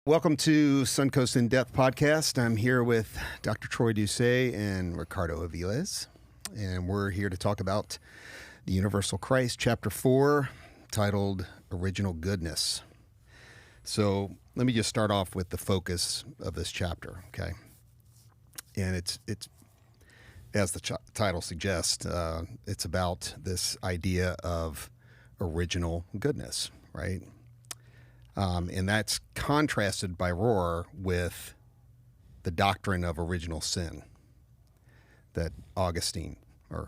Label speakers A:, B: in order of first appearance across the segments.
A: Welcome to Suncoast In Depth podcast. I'm here with Dr. Troy Doucet and Ricardo Aviles, and we're here to talk about the Universal Christ, chapter 4, titled Original Goodness. So let me just start off with the focus of this chapter, okay? And it's as the title suggests, it's about this idea of original goodness, right? And that's contrasted by Rohr with the doctrine of original sin that Augustine, brought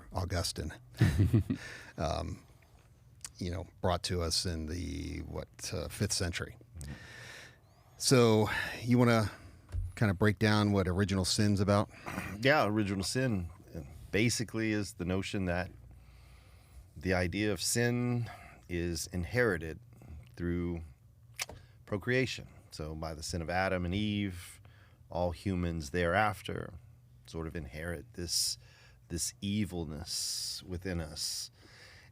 A: to us in the 5th century. So you want to kind of break down what original sin's about?
B: Yeah, original sin basically is the notion that the idea of sin is inherited through procreation. So by the sin of Adam and Eve, all humans thereafter sort of inherit this evilness within us.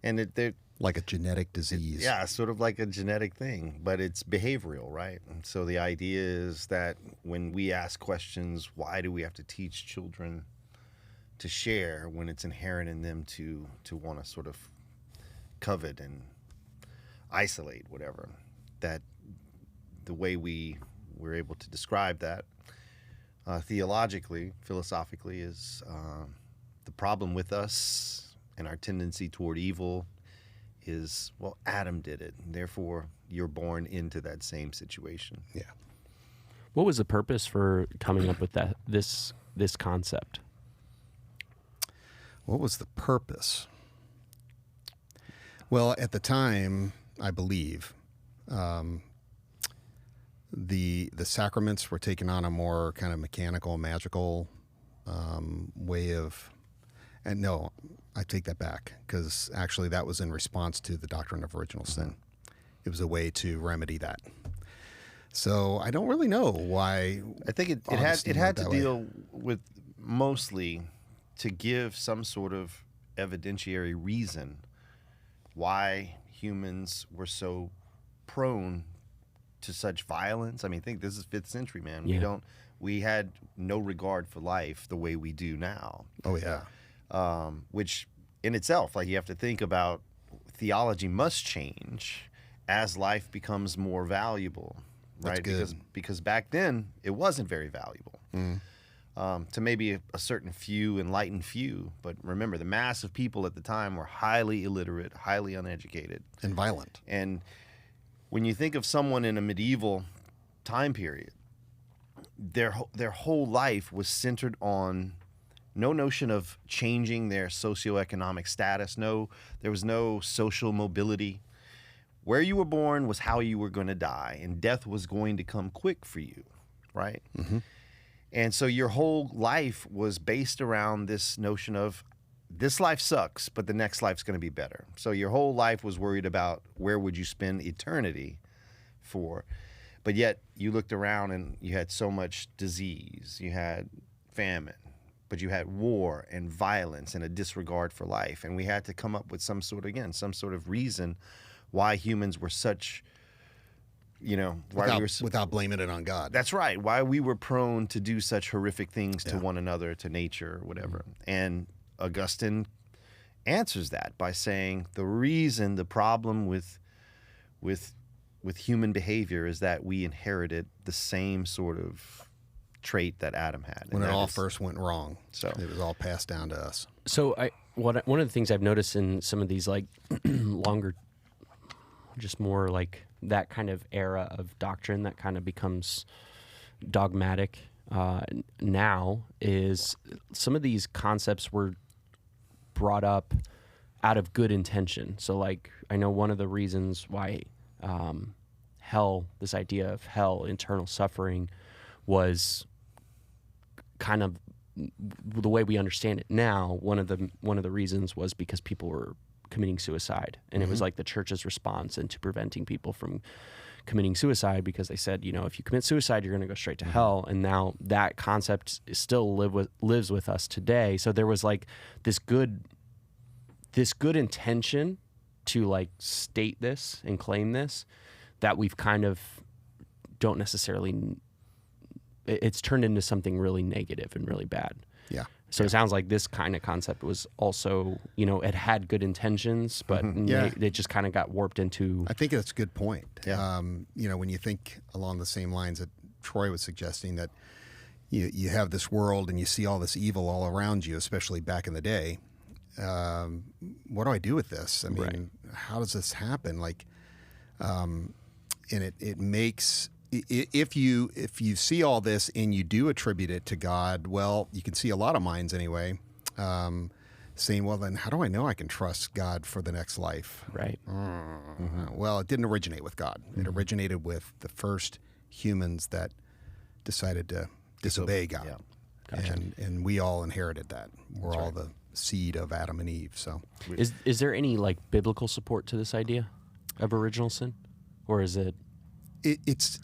B: And they're
A: like a genetic disease.
B: Yeah, sort of like a genetic thing, but it's behavioral, right? And so the idea is that when we ask questions, why do we have to teach children to share when it's inherent in them to want to sort of covet and isolate, whatever, that the way we're able to describe that theologically, philosophically, is the problem with us and our tendency toward evil is, well, Adam did it, and therefore you're born into that same situation.
A: Yeah.
C: What was the purpose for coming up with this concept?
A: What was the purpose? Well, at the time, I believe, the sacraments were taking on a more kind of mechanical, magical way of, and no, I take that back, because actually that was in response to the doctrine of original sin. It was a way to remedy that. So I don't really know why.
B: I think it had to deal with mostly to give some sort of evidentiary reason why humans were so prone to such violence. I mean, think this is 5th century, man.
C: Yeah.
B: We had no regard for life the way we do now.
A: Oh yeah.
B: Which in itself, like, you have to think about, theology must change as life becomes more valuable, right?
A: That's good.
B: Because back then it wasn't very valuable. To maybe a certain few, enlightened few, but remember, the mass of people at the time were highly illiterate, highly uneducated,
A: And violent.
B: and when you think of someone in a medieval time period, their whole life was centered on no notion of changing their socioeconomic status. No, there was no social mobility. Where you were born was how you were going to die, and death was going to come quick for you, right?
A: Mm-hmm.
B: And so your whole life was based around this notion of, this life sucks, but the next life's going to be better. So your whole life was worried about where would you spend eternity for. But yet you looked around and you had so much disease, you had famine, but you had war and violence and a disregard for life. And we had to come up with some sort of reason why humans were such,
A: Without blaming it on God.
B: That's right. Why we were prone to do such horrific things to one another, to nature, whatever. And Augustine answers that by saying the problem with human behavior is that we inherited the same sort of trait that Adam had.
A: When it all first went wrong.
B: So
A: it was all passed down to us.
C: So one of the things I've noticed in some of these like longer, just more like that kind of era of doctrine that kind of becomes dogmatic now is some of these concepts were brought up out of good intention. So like, I know one of the reasons why hell, this idea of hell, eternal suffering, was kind of the way we understand it now. One of the reasons was because people were committing suicide, and it was like the church's response into preventing people from committing suicide, because they said, if you commit suicide, you're going to go straight to hell. And now that concept is still lives with us today. So there was like this good intention to like state this and claim this, that we've kind of don't necessarily. It's turned into something really negative and really bad.
A: Yeah.
C: So it sounds like this kind of concept was also, it had good intentions, but it just kind of got warped into.
A: I think that's a good point.
B: Yeah.
A: When you think along the same lines that Troy was suggesting, that you have this world and you see all this evil all around you, especially back in the day. What do I do with this? I mean,
C: Right.
A: how does this happen? Like, and it makes. If you see all this and you do attribute it to God, well, you can see a lot of minds anyway, saying, well, then how do I know I can trust God for the next life?
C: Right.
A: Well, it didn't originate with God. It originated with the first humans that decided to disobey God.
B: Yeah.
C: Gotcha.
A: And we all inherited that. We're all the seed of Adam and Eve. So
C: Is there any like biblical support to this idea of original sin, or is it?
A: it's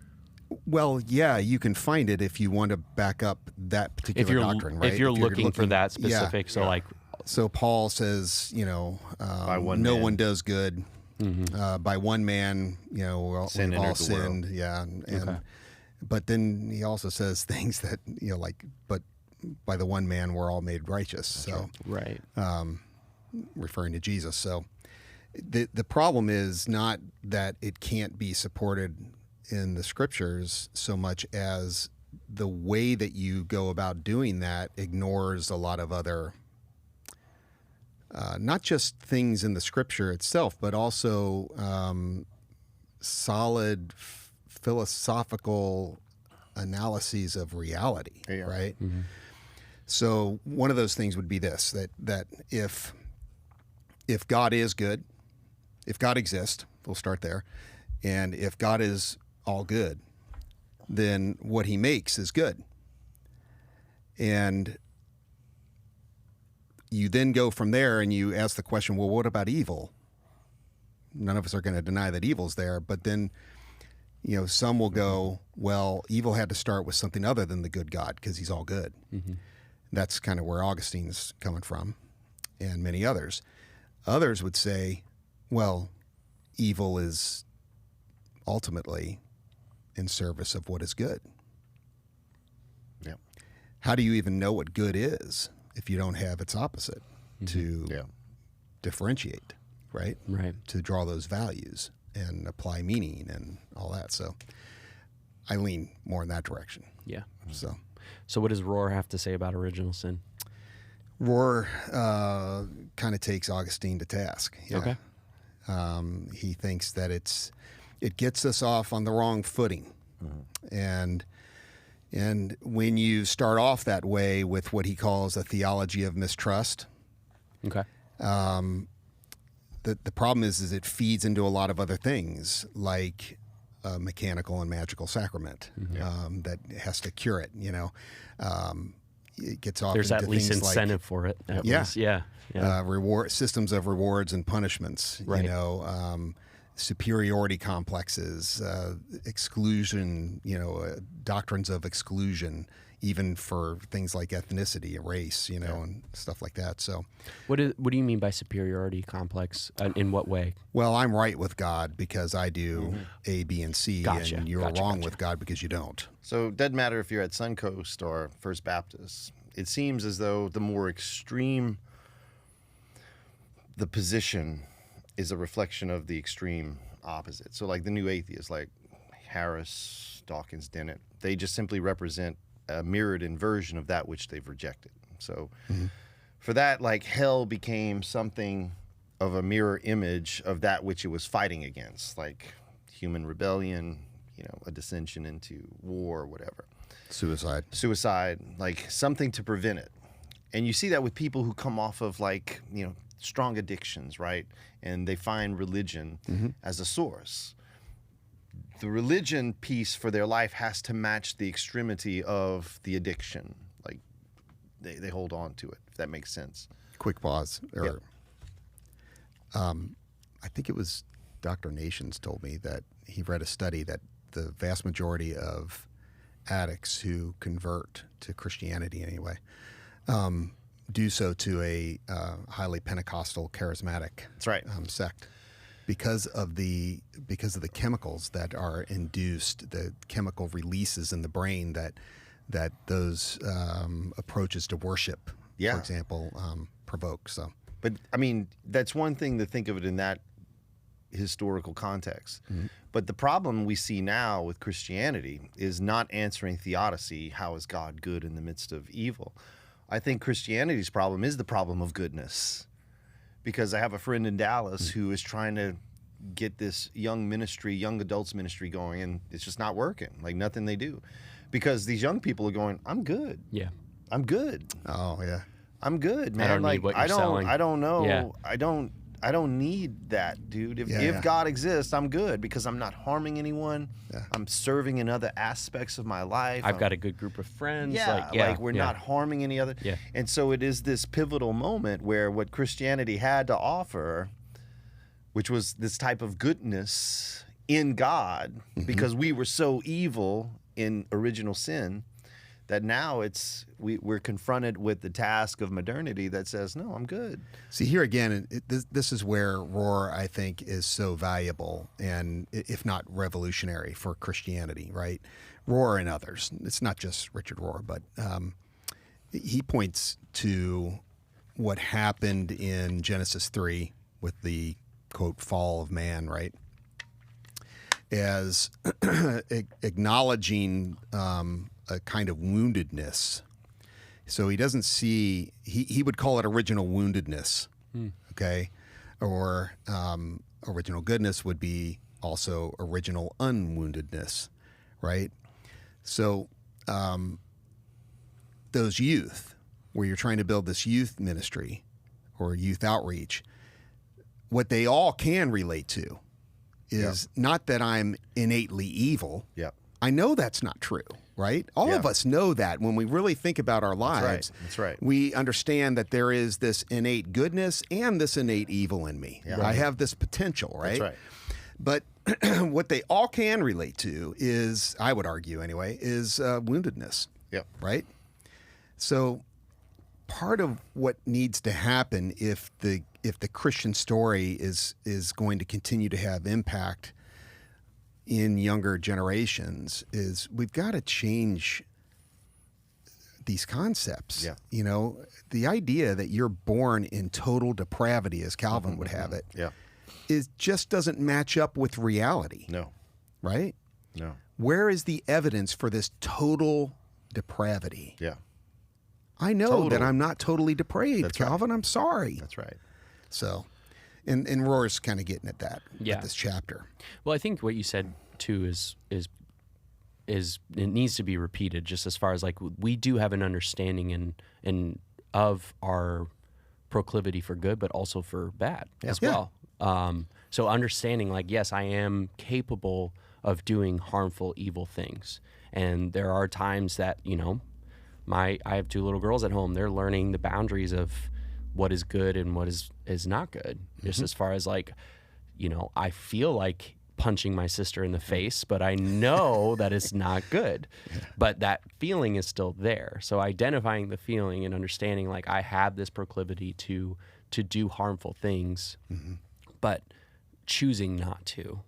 A: well, yeah, you can find it if you want to back up that particular doctrine, right?
C: If you're looking for that specific, so like,
A: so Paul says,
B: By one
A: no
B: man.
A: one does good. By one man,
B: Sin
A: we've all
B: entered the world.
A: sinned. Yeah, and but then he also says things that but by the one man we're all made righteous. So
C: right,
A: referring to Jesus. So the problem is not that it can't be supported in the scriptures so much as the way that you go about doing that ignores a lot of other, not just things in the scripture itself, but also solid philosophical analyses of reality, right? So one of those things would be this, that if God is good, if God exists, we'll start there, and if God is all good, then what he makes is good. And you then go from there and you ask the question, well, what about evil? None of us are going to deny that evil's there, but then, some will go, well, evil had to start with something other than the good God because he's all good. That's kind of where Augustine's coming from, and many others. Others would say, well, evil is ultimately in service of what is good.
B: Yeah.
A: How do you even know what good is if you don't have its opposite to differentiate, right?
C: right.
A: To draw those values and apply meaning and all that. So I lean more in that direction.
C: Yeah.
A: So
C: what does Rohr have to say about original sin?
A: Rohr kind of takes Augustine to task. Yeah.
C: Okay.
A: He thinks that it gets us off on the wrong footing. And when you start off that way with what he calls a theology of mistrust,
C: Okay.
A: the problem is it feeds into a lot of other things like a mechanical and magical sacrament that has to cure it. It gets off.
C: There's
A: into
C: at least
A: things
C: incentive for it. At
A: Yeah.
C: least. Yeah.
A: reward systems of rewards and punishments.
C: Right.
A: Superiority complexes, exclusion. Doctrines of exclusion, even for things like ethnicity, race. And stuff like that. So,
C: What do you mean by superiority complex? In what way?
A: well, I'm right with God because I do A, B, and C,
C: Gotcha.
A: and you're
C: Gotcha.
A: wrong with God because you don't.
B: So it doesn't matter if you're at Suncoast or First Baptist. It seems as though the more extreme the position is a reflection of the extreme opposite. So like the new atheists, like Harris, Dawkins, Dennett, they just simply represent a mirrored inversion of that which they've rejected. So for that, like hell became something of a mirror image of that which it was fighting against, like human rebellion, a dissension into war or whatever. Suicide, like something to prevent it. And you see that with people who come off of strong addictions, right? And they find religion as a source. The religion piece for their life has to match the extremity of the addiction. Like they hold on to it, if that makes sense.
A: Quick pause. I think it was Dr. Nations told me that he read a study that the vast majority of addicts who convert to Christianity anyway do so to a highly Pentecostal charismatic
B: That's right.
A: sect. because of the chemicals that are induced, the chemical releases in the brain that those approaches to worship, for example, provoke. So,
B: but I mean, that's one thing to think of it in that historical context. But the problem we see now with Christianity is not answering theodicy. How is God good in the midst of evil? I think Christianity's problem is the problem of goodness. Because I have a friend in Dallas who is trying to get this young adults ministry going, and it's just not working. Like nothing they do. Because these young people are going, I'm good.
C: Yeah.
B: I'm good.
A: Oh yeah.
B: I'm good, man.
C: I don't need what you're selling.
B: I don't know.
C: Yeah.
B: I don't need that, dude. If God exists, I'm good because I'm not harming anyone.
A: Yeah.
B: I'm serving in other aspects of my life.
C: I've got a good group of friends.
B: Like we're not harming any other.
C: Yeah.
B: And so it is this pivotal moment where what Christianity had to offer, which was this type of goodness in God, because we were so evil in original sin, that now we're confronted with the task of modernity that says, no, I'm good.
A: See, here again, this is where Rohr, I think, is so valuable and, if not revolutionary, for Christianity, right? Rohr and others. It's not just Richard Rohr, but he points to what happened in Genesis 3 with the, quote, fall of man, right? As acknowledging a kind of woundedness. So he doesn't see, he would call it original woundedness, okay? Or original goodness would be also original unwoundedness, right? So those youth, where you're trying to build this youth ministry or youth outreach, what they all can relate to is not that I'm innately evil.
B: Yep.
A: I know that's not true, right? All of us know that when we really think about our lives.
B: That's right.
A: We understand that there is this innate goodness and this innate evil in me.
B: Yeah.
A: I have this potential, right?
B: That's right.
A: But what they all can relate to is, I would argue anyway, is woundedness.
B: Yep.
A: Right? So part of what needs to happen if the Christian story is going to continue to have impact in younger generations is we've got to change these concepts.
B: Yeah.
A: You know, the idea that you're born in total depravity, as Calvin would have it, just doesn't match up with reality.
B: No.
A: Right?
B: No.
A: Where is the evidence for this total depravity?
B: Yeah.
A: I know that I'm not totally depraved,
B: That's
A: Calvin. I'm sorry.
B: That's right.
A: So, and Rohr's kind of getting at that with this chapter.
C: Well, I think what you said too is it needs to be repeated. Just as far as like we do have an understanding and of our proclivity for good, but also for bad as well. So understanding like, yes, I am capable of doing harmful, evil things, and there are times that I have two little girls at home. They're learning the boundaries of what is good and what is not good. Just as far as like, I feel like punching my sister in the face, but I know that it's not good. But that feeling is still there. So identifying the feeling and understanding like I have this proclivity to do harmful things, but choosing not to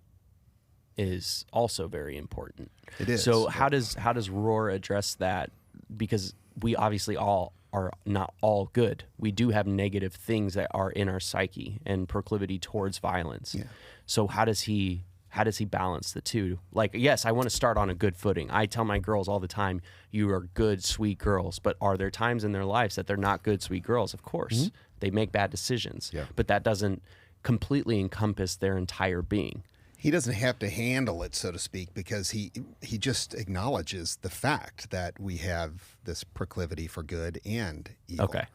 C: is also very important.
A: It is.
C: So how does Rohr address that? Because we obviously all are not all good. We do have negative things that are in our psyche and proclivity towards violence. Yeah. So how does he balance the two? Like, yes, I want to start on a good footing. I tell my girls all the time, you are good, sweet girls. But are there times in their lives that they're not good, sweet girls? Of course. They make bad decisions. Yeah. But that doesn't completely encompass their entire being.
A: He doesn't have to handle it, so to speak, because he just acknowledges the fact that we have this proclivity for good and evil.
C: Okay.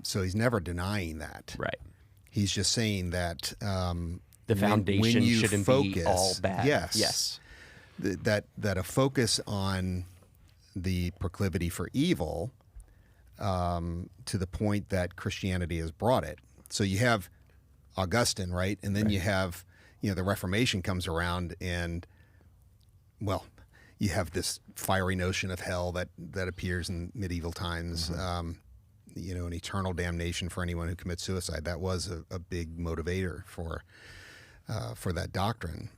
A: So he's never denying that.
C: Right.
A: He's just saying that
C: the foundation shouldn't be all bad.
A: Yes. That a focus on the proclivity for evil to the point that Christianity has brought it. So you have Augustine, right? And then you have the Reformation comes around and, well, you have this fiery notion of hell that appears in medieval times, an eternal damnation for anyone who commits suicide. That was a big motivator for for that doctrine.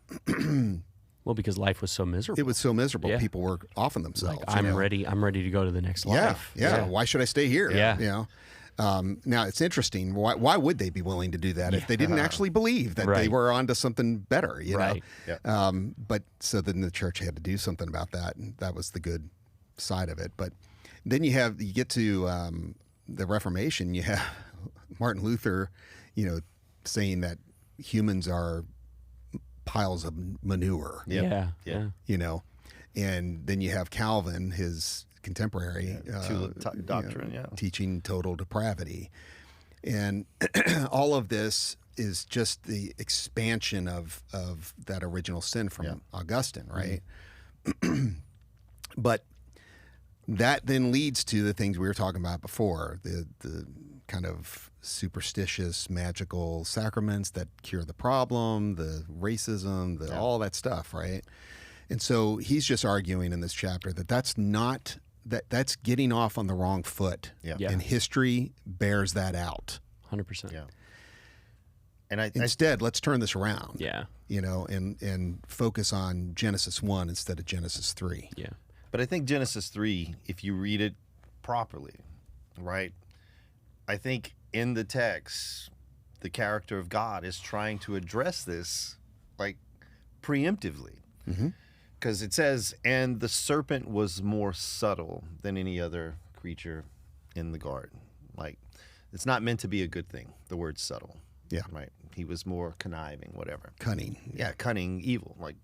C: Well, because life was so miserable.
A: It was so miserable.
C: Yeah.
A: People were offing themselves.
C: Like, I'm ready to go to the next life.
A: Yeah. Why should I stay here?
C: Yeah.
A: You know? Now it's interesting. Why would they be willing to do that if they didn't actually believe that they were onto something better? You know.
B: Yeah.
A: But so then the church had to do something about that, and that was the good side of it. But then you get to the Reformation. You have Martin Luther, saying that humans are piles of manure.
C: Yeah.
A: And then you have Calvin, his contemporary,
B: doctrine,
A: teaching total depravity. And all of this is just the expansion of that original sin from Augustine, right? Mm-hmm. But that then leads to the things we were talking about before, the kind of superstitious, magical sacraments that cure the problem, the racism, all that stuff, right? And so he's just arguing in this chapter that that's getting off on the wrong foot.
B: Yeah.
A: And history bears that out.
C: 100%.
B: Yeah. And
A: Instead, let's turn this around.
C: Yeah.
A: And focus on Genesis 1 instead of Genesis 3.
C: Yeah.
B: But I think Genesis 3, if you read it properly, right? I think in the text, the character of God is trying to address this like preemptively. Because it says, and the serpent was more subtle than any other creature in the garden. Like, it's not meant to be a good thing, the word subtle.
A: Yeah.
B: Right? He was more conniving, whatever.
A: Cunning.
B: Yeah, cunning, evil. Like,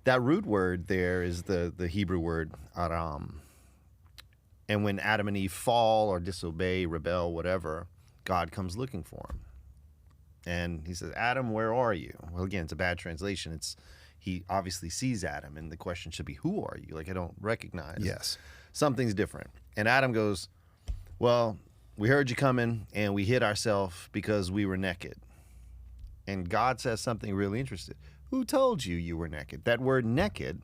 B: that root word there is the Hebrew word aram. And when Adam and Eve fall or disobey, rebel, whatever, God comes looking for them. And he says, Adam, where are you? Well, again, it's a bad translation. He obviously sees Adam, and the question should be, who are you? Like, I don't recognize.
A: Yes.
B: Something's different. And Adam goes, well, we heard you coming, and we hid ourselves because we were naked. And God says something really interesting. Who told you you were naked? That word naked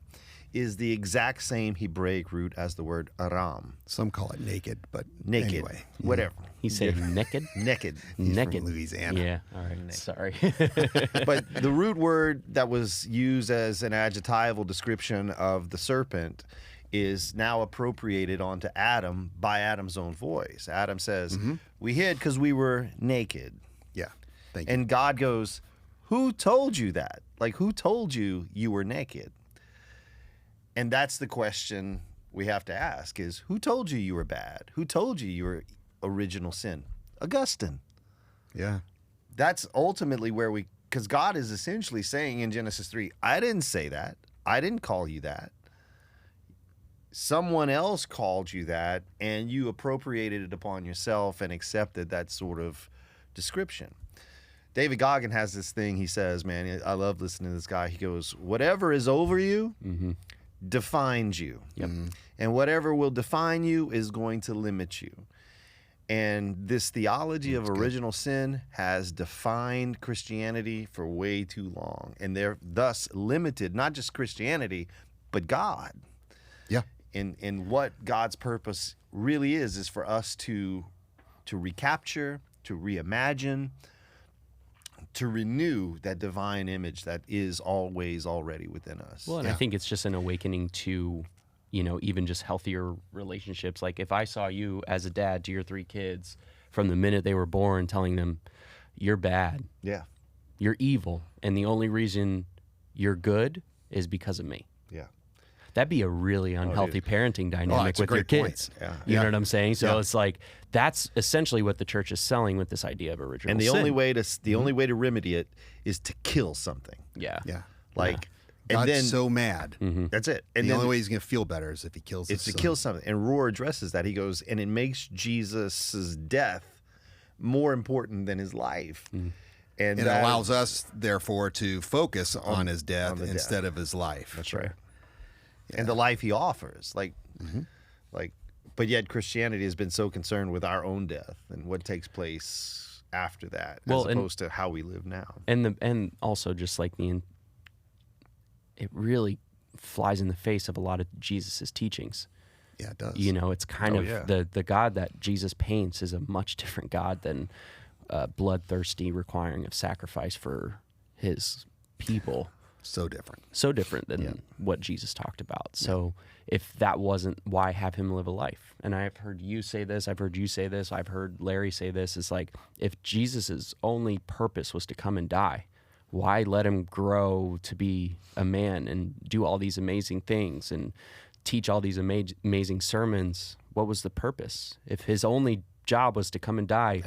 B: is the exact same Hebraic root as the word aram.
A: Some call it naked, but
B: Naked,
A: anyway.
B: whatever.
C: He said naked?
B: Naked.
A: He's
C: Naked.
A: from Louisiana.
C: Yeah. All right. Sorry.
B: But the root word that was used as an adjectival description of the serpent is now appropriated onto Adam by Adam's own voice. Adam says, we hid because we were naked.
A: Yeah. Thank you.
B: And God goes, who told you that? Like, who told you you were naked? And that's the question we have to ask is, who told you were bad? Who told you were original sin? Augustine.
A: Yeah.
B: That's ultimately where because God is essentially saying in Genesis 3, I didn't say that. I didn't call you that. Someone else called you that, and you appropriated it upon yourself and accepted that sort of description. David Goggin has this thing he says, man, I love listening to this guy. He goes, whatever is over you defines you.
C: Yep.
B: And whatever will define you is going to limit you. And this theology of original sin has defined Christianity for way too long. And they're thus limited, not just Christianity, but God.
A: Yeah.
B: And what God's purpose really is for us to recapture, to reimagine, to renew that divine image that is always already within us.
C: Well, and I think it's just an awakening to, even just healthier relationships. Like if I saw you as a dad to your 3 kids from the minute they were born telling them, you're bad,
B: Yeah.
C: you're evil, and the only reason you're good is because of me.
B: Yeah.
C: That'd be a really unhealthy parenting dynamic
A: it's a
C: with your
A: great point.
C: kids.
B: Yeah.
C: You know what I'm saying? So
A: Yeah.
C: it's like that's essentially what the church is selling with this idea of original
B: And the
C: sin.
B: only way to remedy it is to kill something.
C: Yeah.
A: Yeah.
B: Like and
A: God's
B: then
A: so mad.
B: that's it. And
A: The
B: then
A: only way he's going to feel better is if he kills
B: it's
A: his
B: to
A: son.
B: kill something. And Rohr addresses that. He goes, and it makes Jesus's death more important than his life. And
A: And it
B: that-
A: allows us, therefore, to focus on his death
B: the death.
A: instead of his life.
B: That's right. And the life he offers, but yet Christianity has been so concerned with our own death and what takes place after that,
C: Well,
B: as
C: and-
B: opposed to how we live now.
C: And also just like it really flies in the face of a lot of Jesus's teachings.
A: Yeah, it does.
C: It's kind
B: Oh,
C: of
B: yeah.
C: the God that Jesus paints is a much different God than bloodthirsty requiring of sacrifice for his people.
A: So different.
C: So different than what Jesus talked about. So if that wasn't, why have him live a life? And I've heard you say this, I've heard you say this, I've heard Larry say this. It's like, if Jesus's only purpose was to come and die, why let him grow to be a man and do all these amazing things and teach all these amazing sermons? What was the purpose? If his only job was to come and die,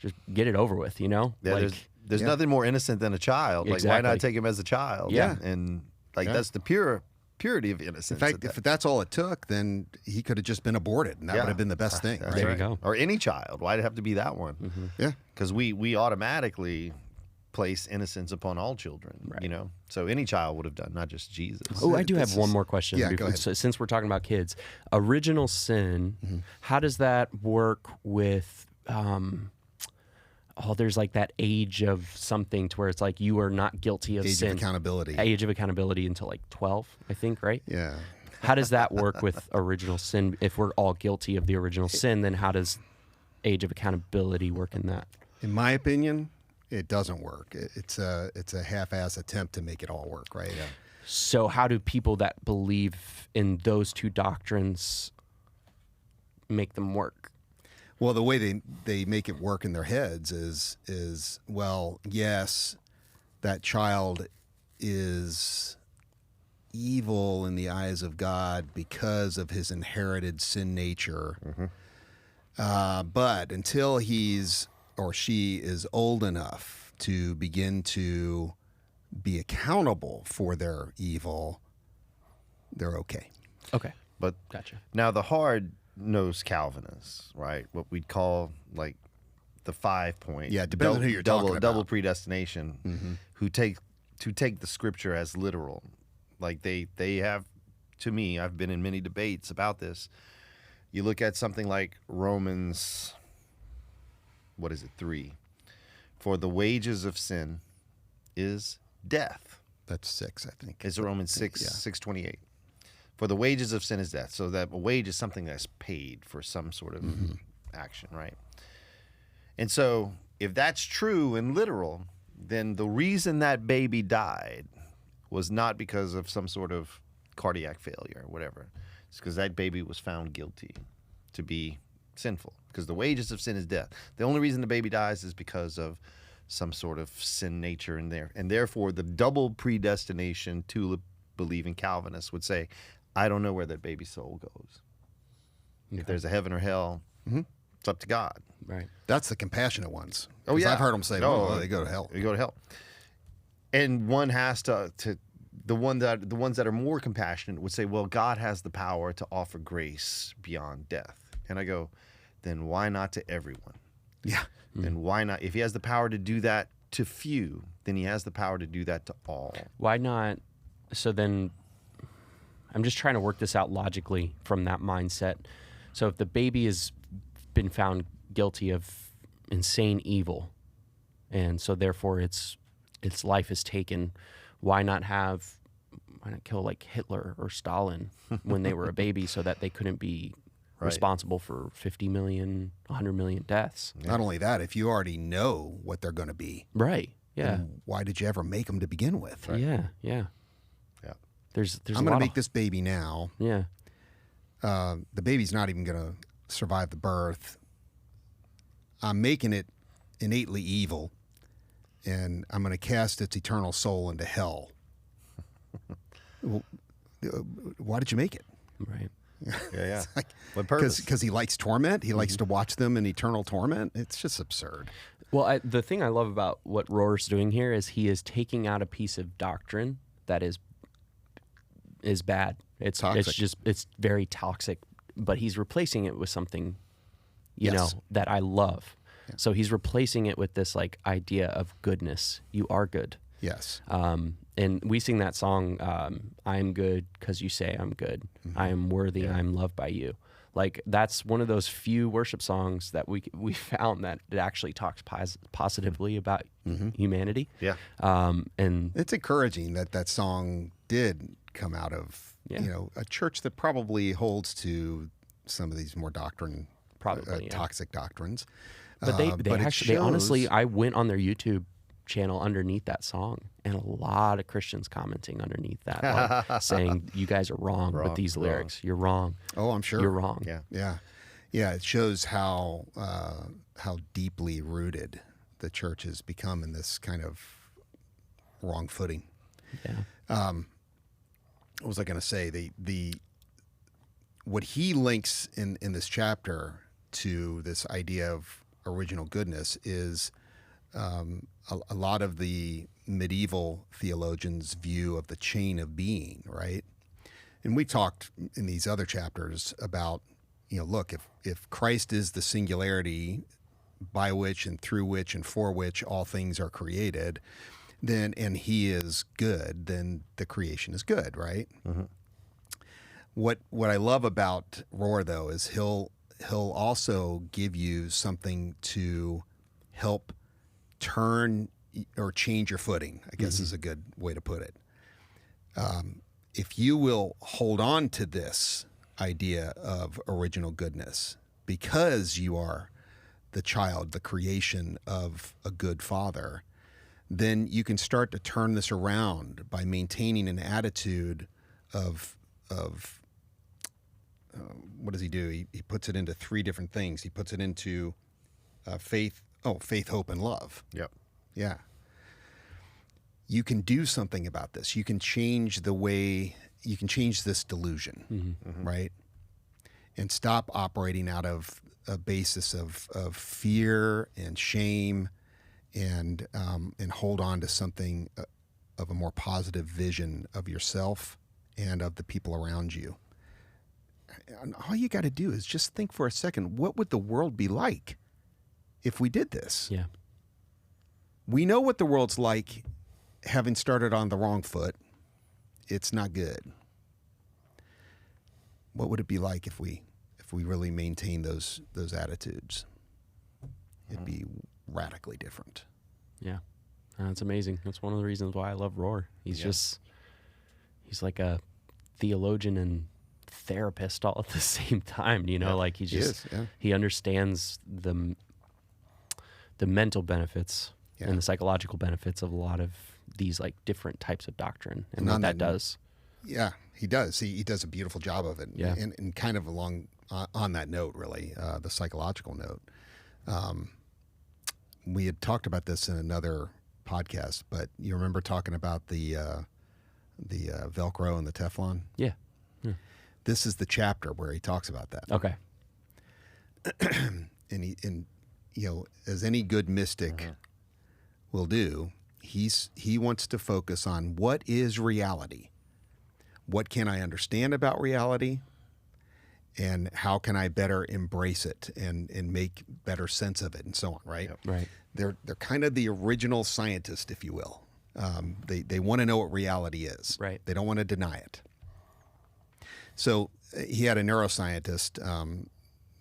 C: just get it over with, you know?
B: Yeah,
C: like,
B: there's nothing more innocent than a child. Like, why not take him as a child?
A: Yeah.
B: And that's the purity of innocence.
A: In fact, if that's all it took, then he could have just been aborted, and that would have been the best thing.
B: That's
A: Right?
C: There you go.
B: Or any child. Why'd it have to be that one?
C: Mm-hmm.
A: Yeah.
B: Because we automatically place innocence upon all children, you know? So any child would have done, not just Jesus.
C: Oh, I do have one more question.
A: Yeah, go ahead.
C: So, since we're talking about kids, original sin, how does that work with, there's like that age of something to where it's like you are not guilty of
A: Age
C: sin.
A: of accountability.
C: Age of accountability until like 12, I think, right?
A: Yeah.
C: How does that work with original sin? If we're all guilty of the original sin, then how does age of accountability work in that?
A: In my opinion, it doesn't work. It's a half-ass attempt to make it all work, right? Yeah.
C: So how do people that believe in those two doctrines make them work?
A: Well, the way they make it work in their heads is well, yes, that child is evil in the eyes of God because of his inherited sin nature. But until he's or she is old enough to begin to be accountable for their evil, they're okay.
C: Okay.
B: But
C: Gotcha.
B: now the hard-nosed Calvinists, right? What we'd call like the 5-point.
A: Yeah, it depends on who you're talking about.
B: Double predestination, who take the scripture as literal. Like they have, to me, I've been in many debates about this. You look at something like Romans, 3? For the wages of sin is death.
A: That's 6, I think.
B: It's Romans 6,
A: Yeah.
B: 6:28. For the wages of sin is death. So that a wage is something that's paid for some sort of action, right? And so if that's true and literal, then the reason that baby died was not because of some sort of cardiac failure or whatever. It's because that baby was found guilty to be sinful. Because the wages of sin is death. The only reason the baby dies is because of some sort of sin nature in there. And therefore, the double predestination tulip-believing Calvinists would say, I don't know where that baby's soul goes.
C: Okay.
B: If there's a heaven or hell, it's up to God.
C: Right.
A: That's the compassionate ones.
B: Oh,
A: 'Cause
B: yeah.
A: I've heard them say,
B: No,
A: well, they go to hell.
B: They go to hell. And one has to the ones that are more compassionate would say, well, God has the power to offer grace beyond death. And I go, then why not to everyone?
A: Yeah.
B: Then why not? If he has the power to do that to few, then he has the power to do that to all.
C: Why not? So then I'm just trying to work this out logically from that mindset. So if the baby has been found guilty of insane evil, and so therefore its life is taken, why not kill like Hitler or Stalin when they were a baby so that they couldn't be responsible for 50 million, 100 million deaths?
A: Not only that, if you already know what they're going to be,
C: Right. Yeah.
A: then why did you ever make them to begin with?
C: Yeah. Yeah.
B: Yeah.
C: There's
A: I'm going to make this baby now.
C: Yeah.
A: The baby's not even going to survive the birth. I'm making it innately evil, and I'm going to cast its eternal soul into hell. Well, why did you make it?
C: Right.
B: Yeah. What purpose?
A: Because he likes torment. He likes to watch them in eternal torment. It's just absurd.
C: Well, the thing I love about what Rohr's doing here is he is taking out a piece of doctrine that is bad. It's
A: Toxic.
C: it's very toxic, but he's replacing it with something, you
A: Yes.
C: know, that I love. Yeah. So he's replacing it with this like idea of goodness. You are good.
A: Yes.
C: And we sing that song, I am good because you say I'm good. I am worthy. I am loved by you. Like that's one of those few worship songs that we found that it actually talks positively about humanity.
B: Yeah.
C: And
A: It's encouraging that song did come out of a church that probably holds to some of these more toxic doctrines.
C: But they
A: it
C: actually,
A: shows-
C: honestly, I went on their YouTube channel underneath that song, and a lot of Christians commenting underneath that, like, saying, "You guys are wrong with these lyrics. You're wrong.
A: Oh, I'm sure
C: You're wrong."
A: Yeah. It shows how deeply rooted the church has become in this kind of wrong footing.
C: Yeah.
A: What was I going to say? The what he links in this chapter to this idea of original goodness is a lot of the medieval theologians' view of the chain of being, right? And we talked in these other chapters about, look, if Christ is the singularity by which and through which and for which all things are created, then, and he is good, then the creation is good, right?
B: Mm-hmm.
A: What I love about Rohr, though, is he'll also give you something to help turn or change your footing, I guess is a good way to put it. If you will hold on to this idea of original goodness because you are the child, the creation of a good father, then you can start to turn this around by maintaining an attitude of what does he do? He puts it into three different things. He puts it into faith, hope, and love.
B: Yep.
A: Yeah. You can do something about this. You can change this delusion, right? And stop operating out of a basis of fear and shame, and hold on to something of a more positive vision of yourself and of the people around you. And all you got to do is just think for a second, what would the world be like if we did this?
C: Yeah.
A: We know what the world's like having started on the wrong foot. It's not good. What would it be like if we really maintained those attitudes? It'd be radically different.
C: Yeah. That's amazing. That's one of the reasons why I love Rohr. He's like a theologian and therapist all at the same time, like he understands the mental benefits and the psychological benefits of a lot of these like different types of doctrine and what that does.
A: Yeah, he does. He does a beautiful job of it.
C: Yeah.
A: And kind of along on that note, really, the psychological note. We had talked about this in another podcast, but you remember talking about the Velcro and the Teflon?
C: Yeah.
A: This is the chapter where he talks about that.
C: Okay.
A: And as any good mystic will do, he wants to focus on what is reality. What can I understand about reality? And how can I better embrace it and make better sense of it and so on, right?
B: Yep.
C: Right.
A: They're kind of the original scientist, if you will. They want to know what reality is.
C: Right.
A: They don't want to deny it. So he had a neuroscientist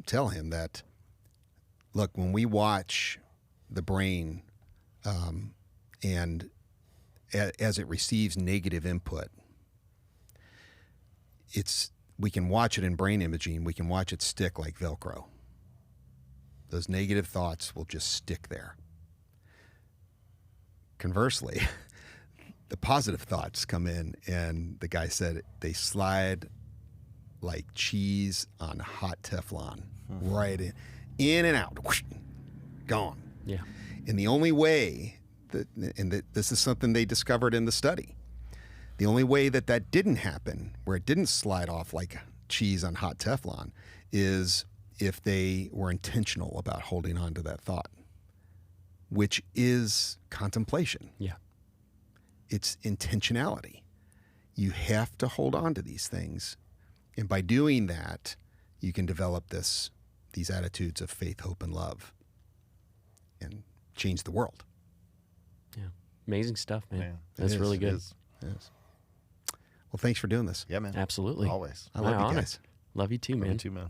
A: tell him that, look, when we watch the brain and as it receives negative input, we can watch it in brain imaging. We can watch it stick like Velcro. Those negative thoughts will just stick there. Conversely, the positive thoughts come in, and the guy said they slide like cheese on hot Teflon, right in and out, whoosh, gone.
C: Yeah.
A: And the only way this is something they discovered in the study. The only way that didn't happen, where it didn't slide off like cheese on hot Teflon, is if they were intentional about holding on to that thought, which is contemplation.
C: Yeah.
A: It's intentionality. You have to hold on to these things. And by doing that, you can develop these attitudes of faith, hope, and love and change the world.
C: Yeah. Amazing stuff, man.
B: Yeah,
C: That's really good.
A: It is. Well, thanks for doing this.
B: Yeah, man.
C: Absolutely.
B: Always.
A: I love
C: My
A: you
C: honor.
A: guys.
C: Love you too, man.
B: You too, man.